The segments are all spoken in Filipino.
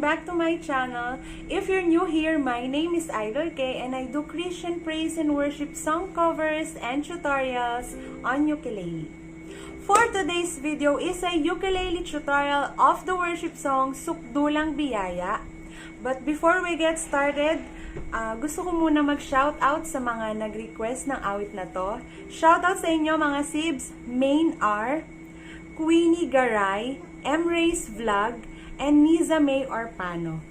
back to my channel. If you're new here, my name is Aidhel Keigh and I do Christian praise and worship song covers and tutorials on ukulele. For today's video is a ukulele tutorial of the worship song Sukdulang Biyaya. But before we get started, gusto ko muna mag-shoutout sa mga nag-request ng awit na to. Shoutout sa inyo mga sibs, Main R, Queenie Garay, M-Race Vlog, and Niza May Orpano.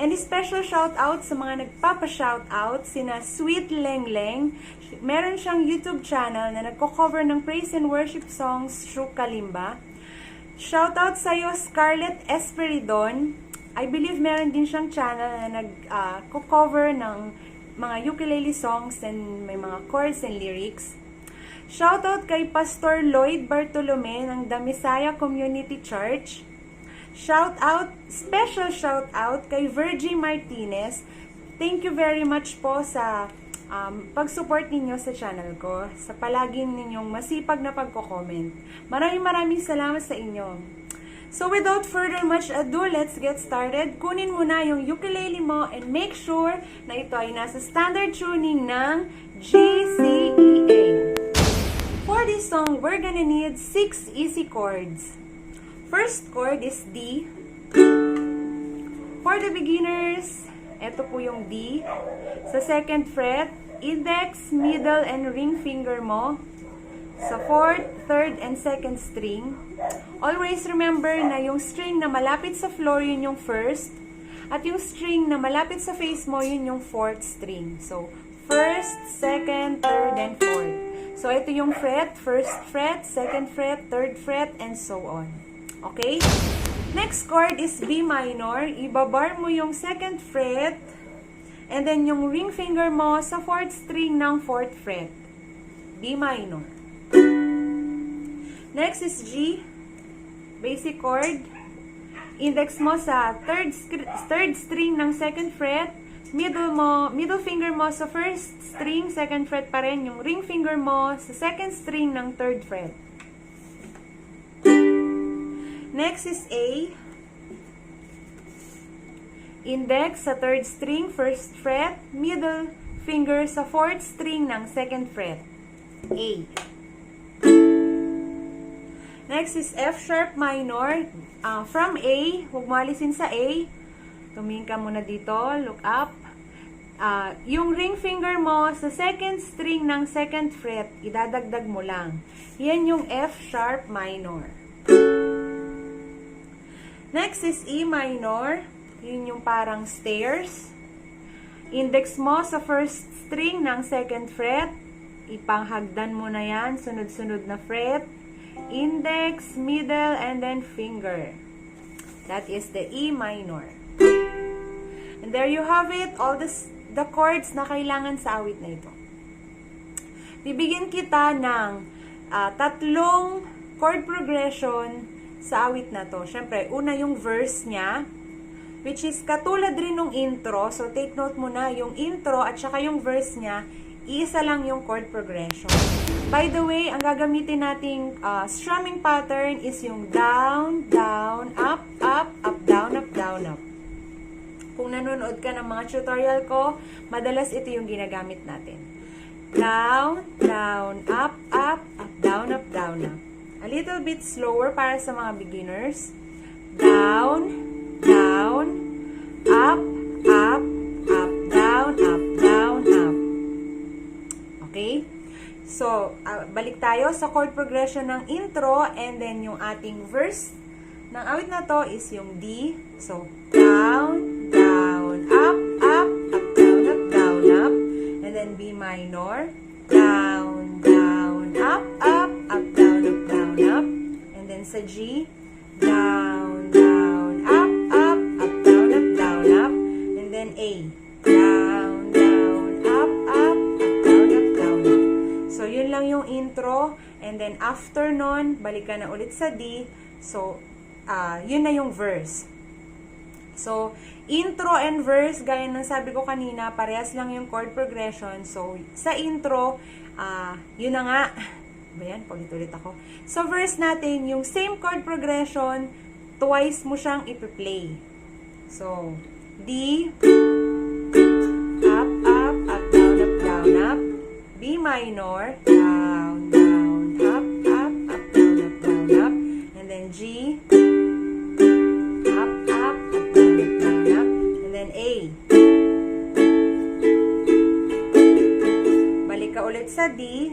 And special shoutout sa mga nagpapa-shoutout, sina Sweet Leng Leng. Meron siyang YouTube channel na nagko-cover ng praise and worship songs through Kalimba. Shoutout sa'yo Scarlett Esperidon. I believe meron din siyang channel na nag-cover ng mga ukulele songs and may mga chords and lyrics. Shoutout kay Pastor Lloyd Bartolome ng The Messiah Community Church. Special shoutout kay Virgie Martinez. Thank you very much po sa pag-support ninyo sa channel ko, sa palaging ninyong masipag na pagko-comment. Maraming salamat sa inyo. So without further much ado, let's get started. Kunin mo na yung ukulele mo and make sure na ito ay nasa standard tuning ng G, C, E, A. For this song, we're gonna need 6 easy chords. First chord is D. For the beginners, ito po yung D. Sa second fret, index, middle, and ring finger mo. Sa fourth, third, and second string. Always remember na yung string na malapit sa floor, yun yung first. At yung string na malapit sa face mo, yun yung fourth string. So, first, second, third, and fourth. So, ito yung fret, first fret, second fret, third fret, and so on. Okay? Next chord is B minor. Ibabar mo yung second fret and then yung ring finger mo sa fourth string ng fourth fret. B minor. Next is G. Basic chord. Index mo sa third string ng second fret. Middle finger mo sa first string, second fret pa rin. Yung ring finger mo sa second string ng third fret. Next is A. Index sa third string, first fret. Middle finger sa fourth string ng second fret. A. Next is F sharp minor. From A, huwag mo alisin sa A. Tumingin ka muna dito, look up. Yung ring finger mo sa second string ng second fret, idadagdag mo lang. Yan yung F sharp minor. Next is E minor. Yun yung parang stairs. Index mo sa first string ng second fret. Ipanghagdan mo na yan. Sunod-sunod na fret. Index, middle, and then finger. That is the E minor. And there you have it. All the chords na kailangan sa awit na ito. Bibigyan kita ng tatlong chord progression sa awit na to. Siyempre, una yung verse niya, which is katulad rin ng intro. So, take note mo na, yung intro at saka yung verse niya, iisa lang yung chord progression. By the way, ang gagamitin nating strumming pattern is yung down, down, up, up, up, down, up, down, up. Kung nanonood ka ng mga tutorial ko, madalas ito yung ginagamit natin. Down, down, up, up, up, down, up, down, up. A little bit slower para sa mga beginners. Down, down, up, up, up, down, up, down, up. Okay? So, balik tayo sa chord progression ng intro and then yung ating verse ng awit na to is yung D. So, down, down, up, up, up, down, up, down, up. And then B minor. Down, down, up, up, up, down, up, down, up. And then sa G, down, down, up, up, up, down, up, down, up. And then A, down, down, up, up, up, down, up, down, up. So, yun lang yung intro. And then after nun, balik ka na ulit sa D. So, yun na yung verse. So, intro and verse, gaya ng sabi ko kanina, parehas lang yung chord progression. So, sa intro, yun na nga. Ayan, paulit-ulit ako. Sa verse natin, yung same chord progression, twice mo siyang ipi-play. So, D, up, up, up, down, up, down, up. B minor, down, down, up, up, up, down, up, down, up. And then G, up, up, up, down, up, down, up. And then A. Balik ka ulit sa D.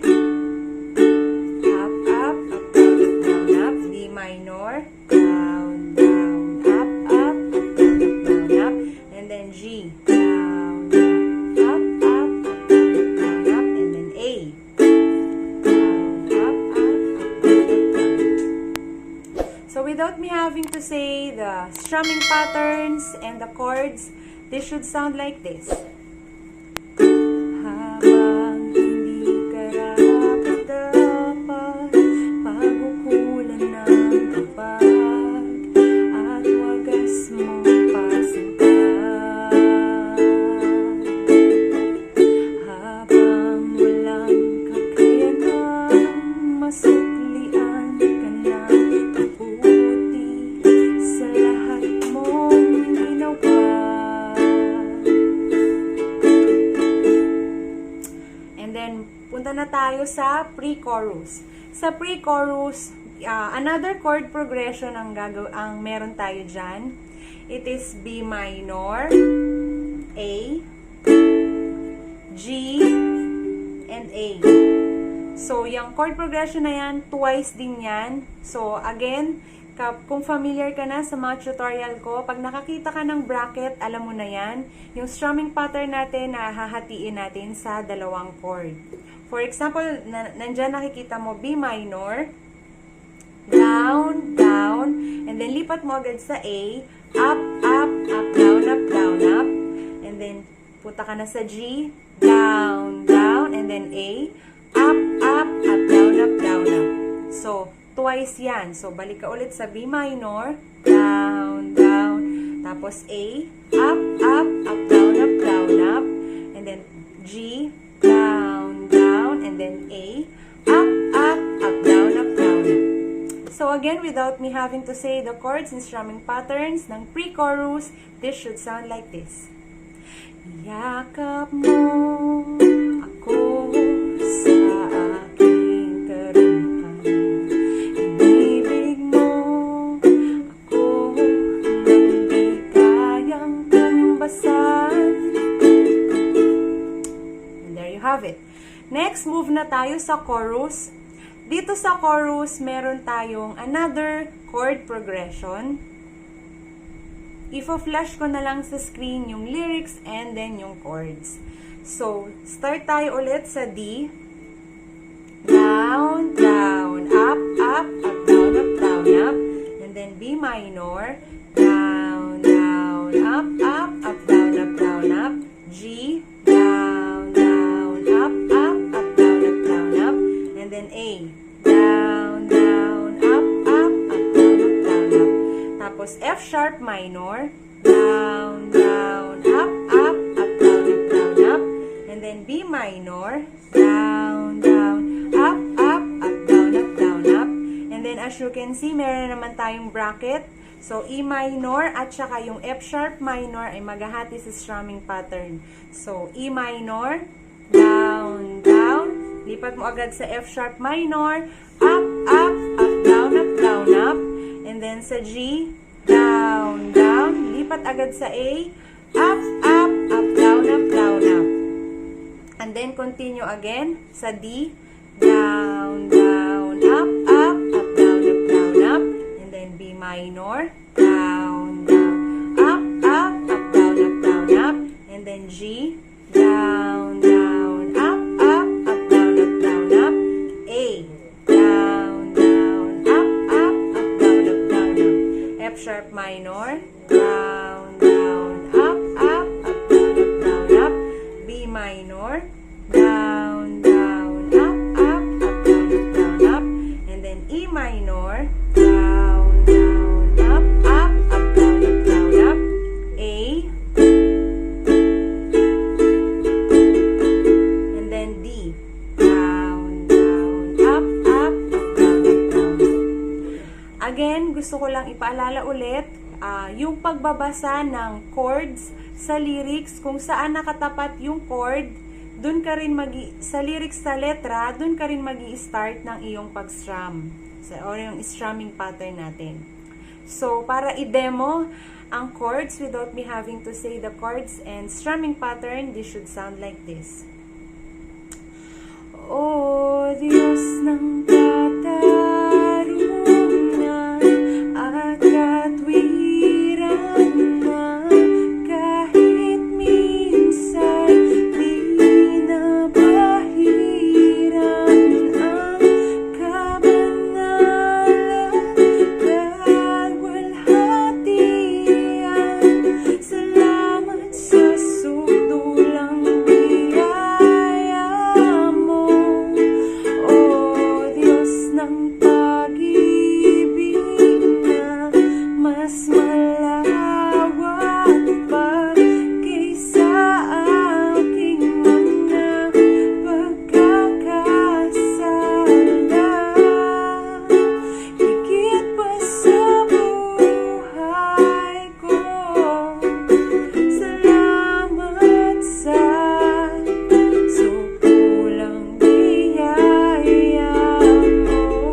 Up, up, up, down, up, down, up. D minor, down, down, up, up, up, down, up, down, up. And then G, down, down, up, up, up, down, up, down, up. And then A. Down, up, up, up, down, up, down. So without me having to say the strumming patterns and the chords, this should sound like this. Habang hindi karapat-dapat, pagukulan ng kapag, at wagas mong pasangkad. Habang walang kakayanan, masuklian ka ng mabuti sa lahat mong ginawa. And then, punta na tayo sa pre-chorus. Sa pre-chorus, another chord progression ang meron tayo dyan. It is B minor, A, G, and A. So, yung chord progression na yan, twice din yan. So, again, kung familiar ka na sa mga tutorial ko, pag nakakita ka ng bracket, alam mo na yan. Yung strumming pattern natin, hahatiin natin sa dalawang chord. For example, nandyan nakikita mo B minor, down, down, and then lipat mo agad sa A, up, up, up, down, up, down, up, and then punta ka na sa G, down, down, and then A, up, up, up, down, up, down, up. So, twice yan. So, balik ka ulit sa B minor, down, down, tapos A, up, up, up, down, up, down, up, and then G, down, down, and then A, up, up, up, down, up, down, up. So, again, without me having to say the chords and strumming patterns ng pre-chorus, this should sound like this. Yakap mo ako sa aking karuhan. Ibig mo ako nang di kayang tambasan. And there you have it. Next, move na tayo sa chorus. Dito sa chorus, meron tayong another chord progression. Ifo-flash ko na lang sa screen yung lyrics and then yung chords. So, start tayo ulit sa D. Down, down, up, up, up, down, up, down, up. And then B minor. Down, down, up, up, up, down, up, down, up. G. Down, down, up, up, up, down, up, down, up. And then A. Down, down, up, up, up, down, up, down, up. Tapos F sharp minor. Down, down, up, up, up, down, up, down, up. And then B minor. Down, down, up, up, up, down, up, down, up. And then as you can see, meron naman tayong bracket. So, E minor at saka yung F sharp minor ay maghahati sa strumming pattern. So, E minor, down, down. Lipat mo agad sa F sharp minor. Up, up, up, down, up, down, up. And then sa G, down, down. Lipat agad sa A. Up, up, up, down, up, down, up. And then continue again sa D. Down, down, up, up, up, down, up, down, up. And then B minor. Down, down, up, up, up, down, up, down, up. And then G. Down, down, up, up, up, down, up, down, up. A. Down, down, up, up, up, down, up, down, up. F sharp minor. Down, down, up, up, up, down, up, down, up. B minor. Down, down, up, up, up, down, up, down, up. And then E minor. Down, down, up, up, up, down, up, down, up. A. And then D. Down, down, up, up, up, down, up, down, up. Again, gusto ko lang ipaalala ulit, yung pagbabasa ng chords sa lyrics, kung saan nakatapat yung chord, dun ka rin sa lyrics sa letra, dun ka rin start ng iyong pag-strum. Or yung strumming pattern natin. So, para i-demo ang chords without me having to say the chords and strumming pattern, this should sound like this. O Diyos ng katarungan at katwiran na kahit minsan di nabahiran ang kabanalan kagwalhatian. Salamat sa sukdulang biyaya mo, O Diyos ng pag-ibig na mas malawak pa kaysa aking mga pagkakasala. Higit pa sa buhay ko, salamat sa sukdulang biyaya mo.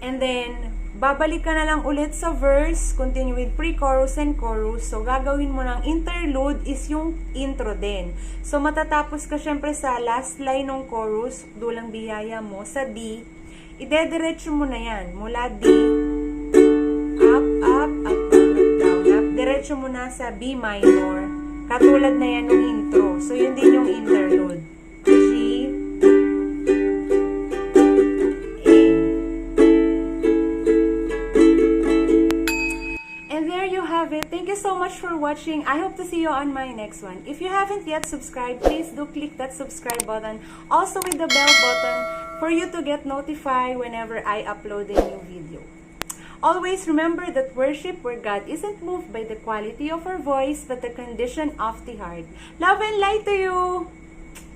And then, babalik ka na lang ulit sa verse, continue with pre-chorus and chorus. So, gagawin mo ng interlude is yung intro din. So, matatapos ka syempre sa last line ng chorus, dulang biyaya mo, sa D. Idediretso mo na yan. Mula D, up, up, up, down, up. Diretso mo na sa B minor. Katulad na yan ng intro. So, yun din yung interlude. G, and there you have it. Thank you so much for watching. I hope to see you on my next one. If you haven't yet subscribed, please do click that subscribe button. Also with the bell button for you to get notified whenever I upload a new video. Always remember that worship where God isn't moved by the quality of our voice, but the condition of the heart. Love and light to you!